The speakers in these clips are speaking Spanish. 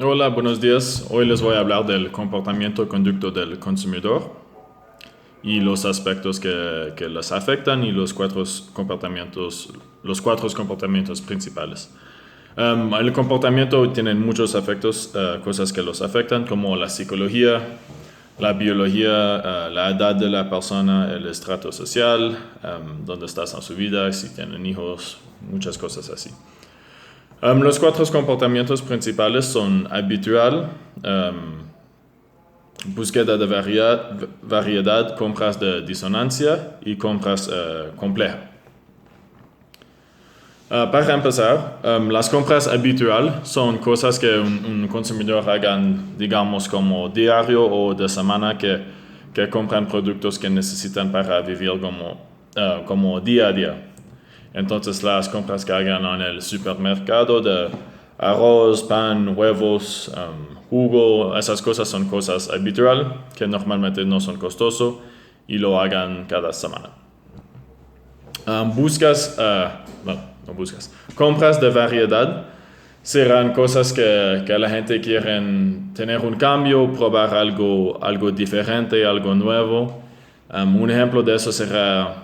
Hola, buenos días. Hoy les voy a hablar del comportamiento y conducta del consumidor y los aspectos que les afectan y los cuatro comportamientos principales. El comportamiento tiene muchos efectos, cosas que los afectan, como la psicología, la biología, la edad de la persona, el estrato social, dónde estás en su vida, si tienen hijos, muchas cosas así. Los cuatro comportamientos principales son habitual, búsqueda de variedad, compras de disonancia y compras complejas. Para empezar, las compras habitual son cosas que un consumidor hagan, digamos, como diario o de semana, que compran productos que necesitan para vivir como día a día. Entonces las compras que hagan en el supermercado de arroz, pan, huevos, jugo, esas cosas son cosas habituales que normalmente no son costosas y lo hagan cada semana. No buscas. Compras de variedad serán cosas que la gente quiere tener un cambio, probar algo diferente, algo nuevo. Un ejemplo de eso será,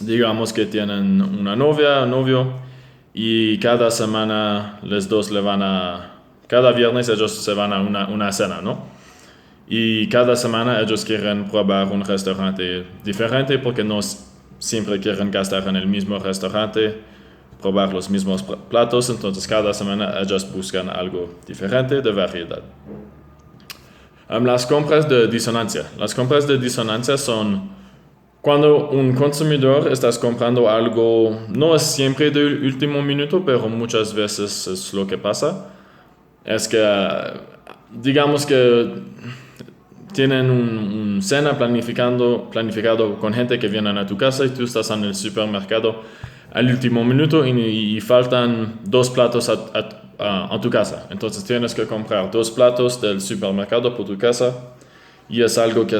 digamos que tienen una novia, un novio, y cada semana los dos cada viernes ellos se van a una cena, ¿no? Y cada semana ellos quieren probar un restaurante diferente porque no siempre quieren gastar en el mismo restaurante, probar los mismos platos, entonces cada semana ellos buscan algo diferente de variedad. Las compras de disonancia. Las compras de disonancia son cuando un consumidor estás comprando algo, no es siempre de último minuto, pero muchas veces es lo que pasa. Es que, digamos que tienen un cena planificado con gente que viene a tu casa y tú estás en el supermercado al último minuto y faltan 2 platos a tu casa. Entonces tienes que comprar 2 platos del supermercado por tu casa y es algo que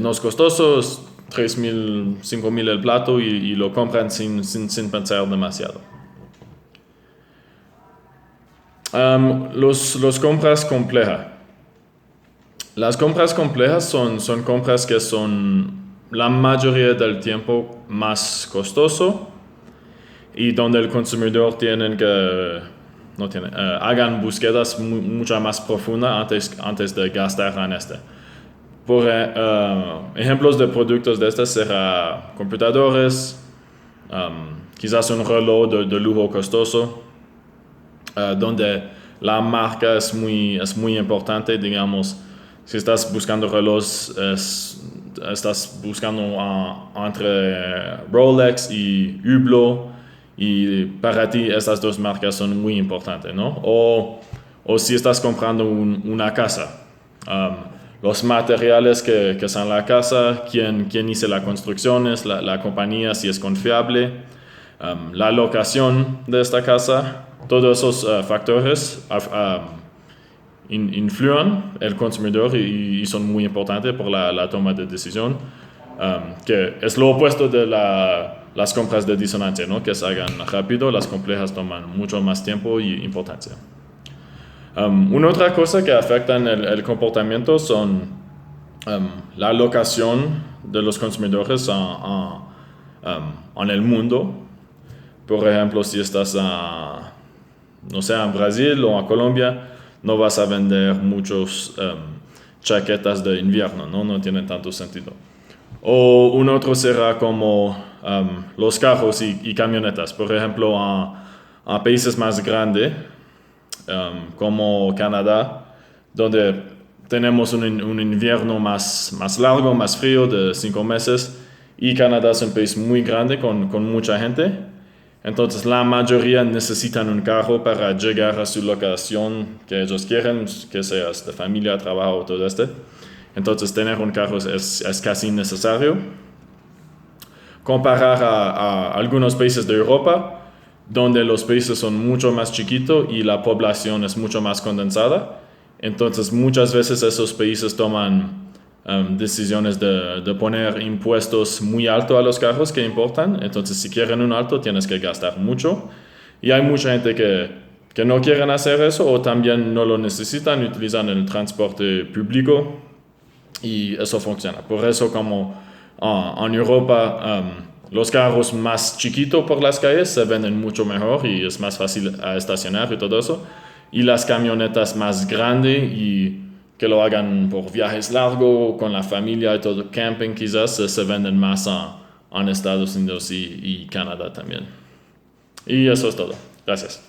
no es costoso, es 3.000, 5.000 el plato y lo compran sin pensar demasiado. Los compras complejas. Las compras complejas son compras que son la mayoría del tiempo más costoso y donde el consumidor hagan búsquedas mucho más profundas antes de gastar en este. Por ejemplos de productos de estos serán computadores, quizás un reloj de lujo costoso, donde la marca es muy importante, digamos. Si estás buscando relojes, estás buscando entre Rolex y Hublot, y para ti estas dos marcas son muy importantes, ¿no? O si estás comprando una casa, los materiales que son la casa, quién hizo las construcciones, la compañía, si es confiable, la locación de esta casa, todos esos factores influyen el consumidor y son muy importantes por la toma de decisión, que es lo opuesto de las compras de disonancia, ¿no? Que se hagan rápido, las complejas toman mucho más tiempo y importancia. Una otra cosa que afecta en el comportamiento son la locación de los consumidores en el mundo. Por ejemplo, si estás no sé, en Brasil o en Colombia, no vas a vender muchos chaquetas de invierno, ¿no? No tiene tanto sentido. O un otro será como los carros y camionetas. Por ejemplo, a países más grandes, como Canadá, donde tenemos un invierno más largo, más frío, de 5 meses, y Canadá es un país muy grande con mucha gente. Entonces la mayoría necesitan un carro para llegar a su locación que ellos quieren, que sea de familia, trabajo, todo esto. Entonces tener un carro es casi necesario. Comparar a algunos países de Europa, donde los países son mucho más chiquitos y la población es mucho más condensada. Entonces muchas veces esos países toman decisiones de poner impuestos muy altos a los carros que importan. Entonces si quieren un auto tienes que gastar mucho. Y hay mucha gente que que no quieren hacer eso o también no lo necesitan, utilizan el transporte público y eso funciona. Por eso como en Europa los carros más chiquitos por las calles se venden mucho mejor y es más fácil a estacionar y todo eso. Y las camionetas más grandes y que lo hagan por viajes largos con la familia y todo, camping quizás, se venden más en Estados Unidos y Canadá también. Y eso es todo. Gracias.